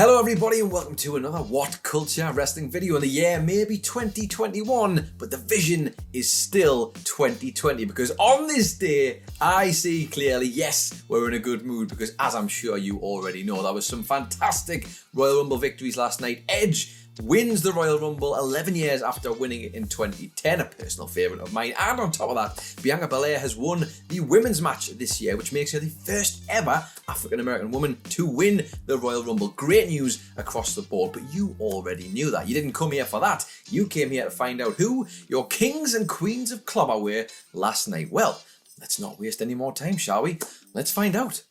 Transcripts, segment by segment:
Hello everybody and welcome to another WhatCulture wrestling video. In the year maybe 2021, but the vision is still 2020 because on this day I see clearly, yes, we're in a good mood because as I'm sure you already know, there was some fantastic Royal Rumble victories last night. Edge wins the Royal Rumble 11 years after winning it in 2010, a personal favourite of mine. And on top of that, BELAIR has won the women's match this year, which makes her the first ever African-American woman to win the Royal Rumble. Great news across the board, but you already knew that. You didn't come here for that. You came here to find out who your kings and queens of clobber were last night. Well, let's not waste any more time, shall we? Let's find out.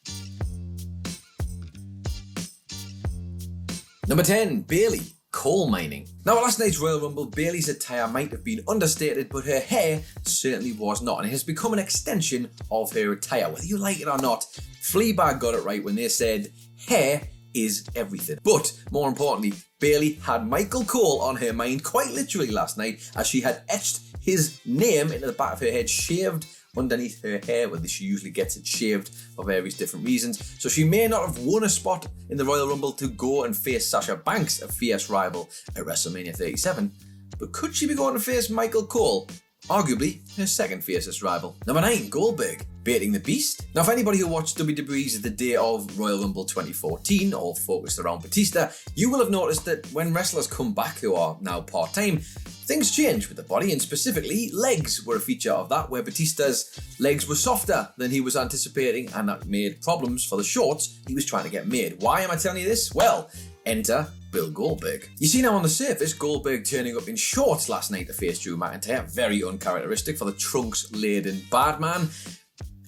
Number 10, Bayley. Coal mining. Now at last night's Royal Rumble, Bayley's attire might have been understated, but her hair certainly was not, and it has become an extension of her attire. Whether you like it or not, Fleabag got it right when they said hair is everything. But more importantly, Bayley had Michael Cole on her mind quite literally last night, as she had etched his name into the back of her head, shaved underneath her hair, where she usually gets it shaved for various different reasons. So she may not have won a spot in the Royal Rumble to go and face Sasha Banks, a fierce rival at WrestleMania 37, but could she be going to face Michael Cole, arguably her second fiercest rival? Number 9, Goldberg, baiting the beast. Now, for anybody who watched WWE's The Day of Royal Rumble 2014, all focused around Batista, you will have noticed that when wrestlers come back who are now part-time, things change with the body, and specifically legs were a feature of that, where Batista's legs were softer than he was anticipating, and that made problems for the shorts he was trying to get made. Why am I telling you this? Well, enter Bill Goldberg. You see now on the surface, Goldberg turning up in shorts last night to face Drew McIntyre, very uncharacteristic for the trunks-laden bad man.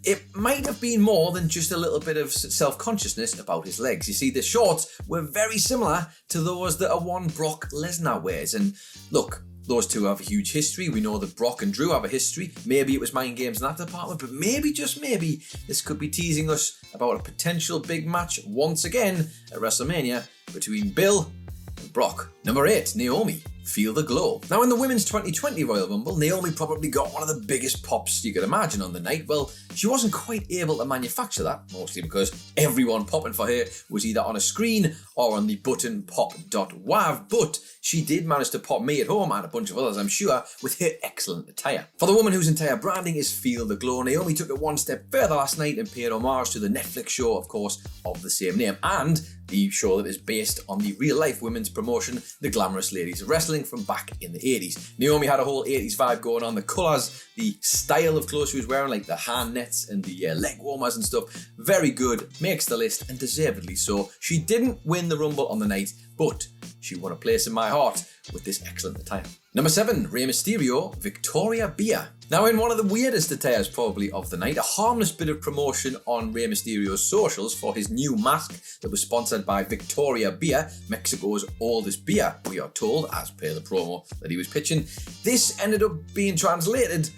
It might have been more than just a little bit of self-consciousness about his legs. You see, the shorts were very similar to those that a one Brock Lesnar wears. And look, those two have a huge history. We know that Brock and Drew have a history. Maybe it was mind games in that department, but maybe, just maybe, this could be teasing us about a potential big match once again at WrestleMania between Bill and Brock. Number 8, NAOMI. Feel the glow. Now in the women's 2020 Royal Rumble, NAOMI probably got one of the biggest pops you could imagine on the night. Well, she wasn't quite able to manufacture that, mostly because everyone popping for her was either on a screen or on the button pop.wav, but she did manage to pop me at home and a bunch of others, I'm sure, with her excellent attire. For the woman whose entire branding is Feel the Glow, NAOMI took it one step further last night and paid homage to the Netflix show, of course, of the same name, and the show that is based on the real-life women's promotion, The Glamorous Ladies of Wrestling, from back in the 80s. NAOMI had a whole 80s vibe going on. The colours, the style of clothes she was wearing, like the hand nets and the leg warmers and stuff, very good, makes the list, and deservedly so. She didn't win the Rumble on the night, but she won a place in my heart with this excellent attire. Number 7, Rey Mysterio, Victoria Beer. Now in one of the weirdest attires probably of the night, a harmless bit of promotion on Rey Mysterio's socials for his new mask that was sponsored by Victoria Beer, Mexico's oldest beer, we are told, as per the promo that he was pitching. This ended up being translated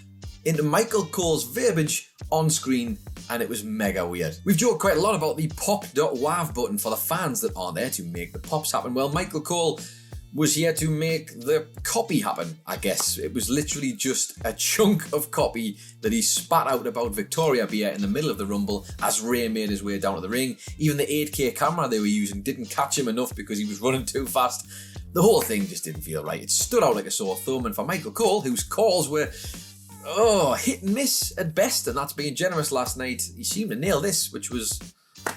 into Michael Cole's verbiage on screen, and it was mega weird. We've joked quite a lot about the pop.wav button for the fans that are there to make the pops happen. Well, Michael Cole was here to make the copy happen, I guess. It was literally just a chunk of copy that he spat out about Victoria Beer in the middle of the Rumble as Rey made his way down to the ring. Even the 8K camera they were using didn't catch him enough because he was running too fast. The whole thing just didn't feel right. It stood out like a sore thumb, and for Michael Cole, whose calls were hit and miss at best, and that's being generous last night, he seemed to nail this, which was,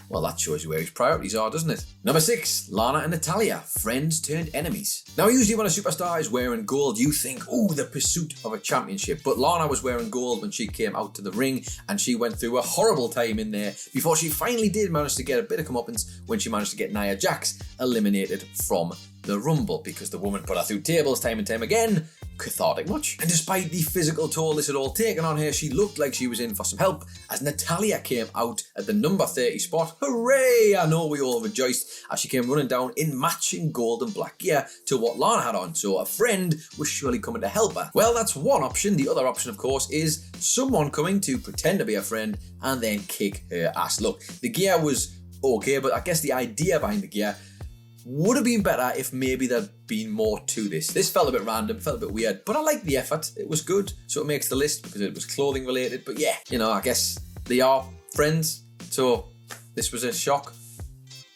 well, that shows you where his priorities are, doesn't it? Number 6, Lana and Natalya, friends turned enemies. Now, usually when a superstar is wearing gold, you think, oh, the pursuit of a championship. But Lana was wearing gold when she came out to the ring, and she went through a horrible time in there before she finally did manage to get a bit of comeuppance when she managed to get Nia Jax eliminated from the Rumble, because the woman put her through tables time and time again. Cathartic much. And despite the physical toll this had all taken on her, she looked like she was in for some help as Natalya came out at the number 30 spot. Hooray! I know we all rejoiced as she came running down in matching gold and black gear to what Lana had on, so a friend was surely coming to help her. Well, that's one option. The other option, of course, is someone coming to pretend to be a friend and then kick her ass. Look, the gear was okay, but I guess the idea behind the gear would have been better if maybe there'd been more to this. This felt a bit random, felt a bit weird, but I liked the effort. It was good, so it makes the list because it was clothing related. But yeah, you know, I guess they are friends, so this was a shock.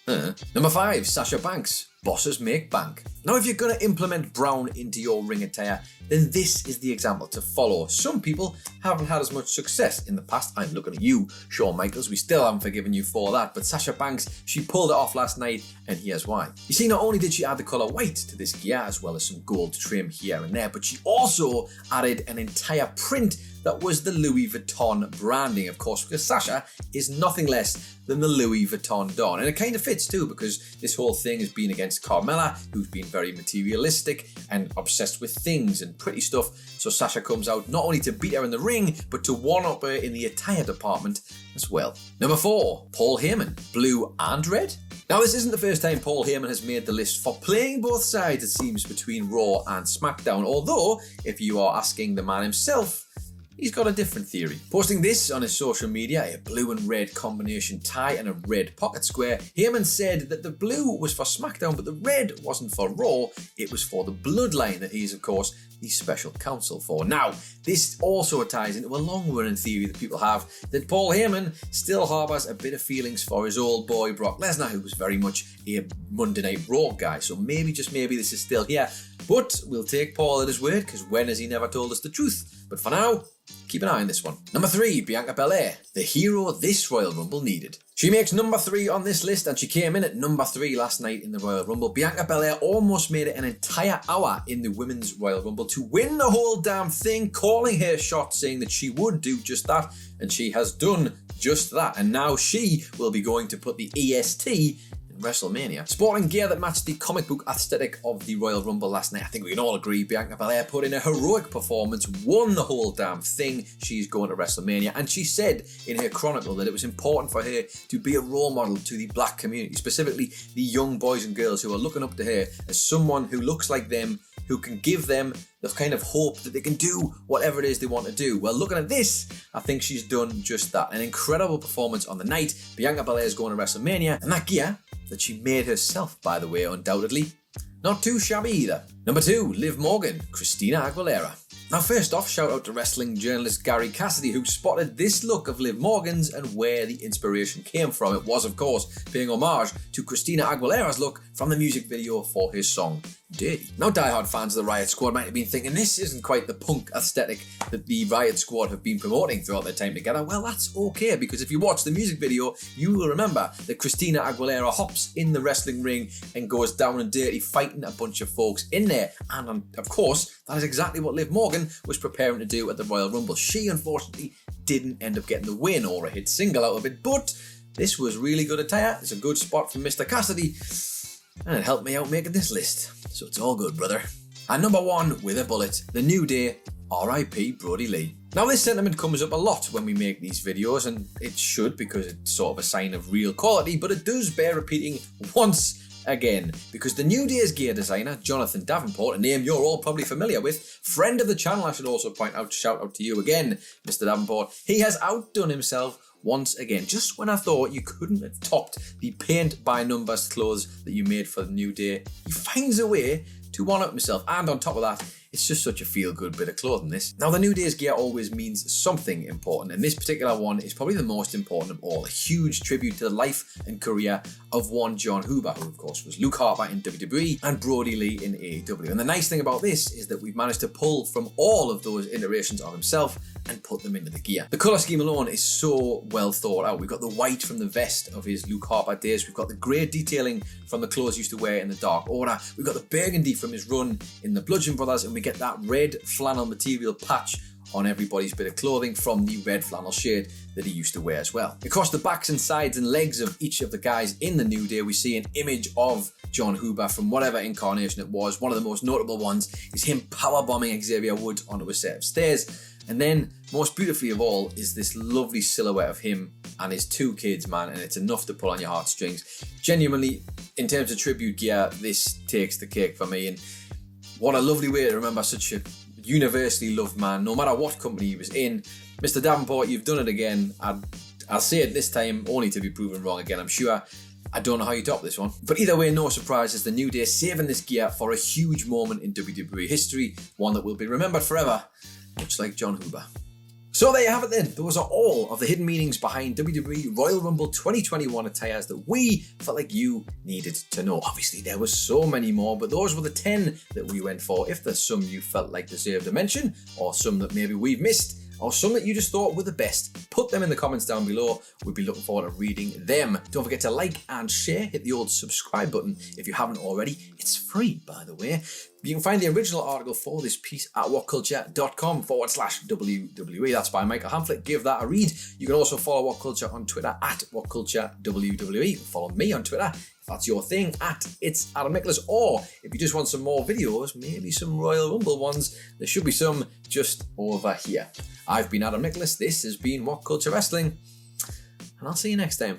Number 5, Sasha Banks. Bosses make bank. Now if you're going to implement brown into your ring attire, then this is the example to follow. Some people haven't had as much success in the past. I'm looking at you, Shawn Michaels. We still haven't forgiven you for that. But Sasha Banks, she pulled it off last night, and here's why. You see, not only did she add the colour white to this gear, as well as some gold trim here and there, but she also added an entire print that was the Louis Vuitton branding, of course, because Sasha is nothing less than the Louis Vuitton Don. And it kind of fits too, because this whole thing has been against Carmella, who's been very materialistic and obsessed with things and pretty stuff. So Sasha comes out not only to beat her in the ring, but to one-up her in the attire department as well. Number 4, Paul Heyman. Blue and red? Now this isn't the first time Paul Heyman has made the list for playing both sides, it seems, between Raw and SmackDown. Although, if you are asking the man himself, he's got a different theory. Posting this on his social media, a blue and red combination tie and a red pocket square, Heyman said that the blue was for SmackDown, but the red wasn't for Raw, it was for the bloodline that he is, of course, the special counsel for. Now, this also ties into a long-running theory that people have that Paul Heyman still harbours a bit of feelings for his old boy Brock Lesnar, who was very much a Monday Night Raw guy. So maybe, just maybe, this is still here. But we'll take Paul at his word, because when has he never told us the truth? But for now, keep an eye on this one. Number 3, Bianca Belair, the hero this Royal Rumble needed. She makes number 3 on this list, and she came in at number 3 last night in the Royal Rumble. Bianca Belair almost made it an entire hour in the Women's Royal Rumble to win the whole damn thing, calling her shot, saying that she would do just that, and she has done just that. And now she will be going to put the EST WrestleMania. Sporting gear that matched the comic book aesthetic of the Royal Rumble last night. I think we can all agree Bianca Belair put in a heroic performance, won the whole damn thing. She's going to WrestleMania, and she said in her chronicle that it was important for her to be a role model to the black community, specifically the young boys and girls who are looking up to her as someone who looks like them, who can give them the kind of hope that they can do whatever it is they want to do. Well, looking at this, I think she's done just that. An incredible performance on the night. Bianca Belair is going to WrestleMania, and that gear that she made herself, by the way, undoubtedly, not too shabby either. Number 2, Liv Morgan, Christina Aguilera. Now first off, shout out to wrestling journalist Gary Cassidy, who spotted this look of Liv Morgan's and where the inspiration came from. It was, of course, paying homage to Christina Aguilera's look from the music video for his song Dirty. Now diehard fans of the Riot Squad might have been thinking this isn't quite the punk aesthetic that the Riot Squad have been promoting throughout their time together. Well, that's okay, because if you watch the music video, you will remember that Christina Aguilera hops in the wrestling ring and goes down and dirty, fighting a bunch of folks in there. And of course, that is exactly what Liv Morgan was preparing to do at the Royal Rumble. She unfortunately didn't end up getting the win or a hit single out of it, but this was really good attire. It's a good spot from Mr. Cassidy, and it helped me out making this list. So it's all good, brother. And number 1, with a bullet, The New Day, R.I.P. Brodie Lee. Now this sentiment comes up a lot when we make these videos, and it should, because it's sort of a sign of real quality, but it does bear repeating once again, because the New Day's gear designer, Jonathan Davenport, a name you're all probably familiar with, friend of the channel, I should also point out, shout out to you again, Mr. Davenport, he has outdone himself once again. Just when I thought you couldn't have topped the paint by numbers clothes that you made for the New Day, he finds a way to one-up himself, and on top of that, it's just such a feel-good bit of clothing, this. Now, the New Day's gear always means something important, and this particular one is probably the most important of all. A huge tribute to the life and career of one John Huber, who of course was Luke Harper in WWE and Brodie Lee in AEW. And the nice thing about this is that we've managed to pull from all of those iterations of himself and put them into the gear. The colour scheme alone is so well thought out. We've got the white from the vest of his Luke Harper days, we've got the grey detailing from the clothes he used to wear in the Dark Order, we've got the burgundy from his run in the Bludgeon Brothers, and we get that red flannel material patch on everybody's bit of clothing from the red flannel shade that he used to wear as well. Across the backs and sides and legs of each of the guys in the New Day, we see an image of John Huber from whatever incarnation it was. One of the most notable ones is him powerbombing Xavier Woods onto a set of stairs. And then, most beautifully of all, is this lovely silhouette of him and his 2 kids, man, and it's enough to pull on your heartstrings. Genuinely, in terms of tribute gear, this takes the cake for me, and what a lovely way to remember such a universally loved man, no matter what company he was in. Mr. Davenport, you've done it again. I'll say it this time, only to be proven wrong again, I'm sure. I don't know how you top this one. But either way, no surprises, the New Day saving this gear for a huge moment in WWE history, one that will be remembered forever, much like John Huber. So there you have it then. Those are all of the hidden meanings behind WWE Royal Rumble 2021 attires that we felt like you needed to know. Obviously there were so many more, but those were the 10 that we went for. If there's some you felt like deserved a mention, or some that maybe we've missed, or some that you just thought were the best, put them in the comments down below. We'd be looking forward to reading them. Don't forget to like and share. Hit the old subscribe button if you haven't already. It's free, by the way. You can find the original article for this piece at whatculture.com/WWE. That's by Michael Hamflet. Give that a read. You can also follow WhatCulture on Twitter at WhatCultureWWE. Follow me on Twitter if that's your thing at It's Adam Nicholas. Or if you just want some more videos, maybe some Royal Rumble ones, there should be some just over here. I've been Adam Nicholas. This has been WhatCulture Wrestling, and I'll see you next time.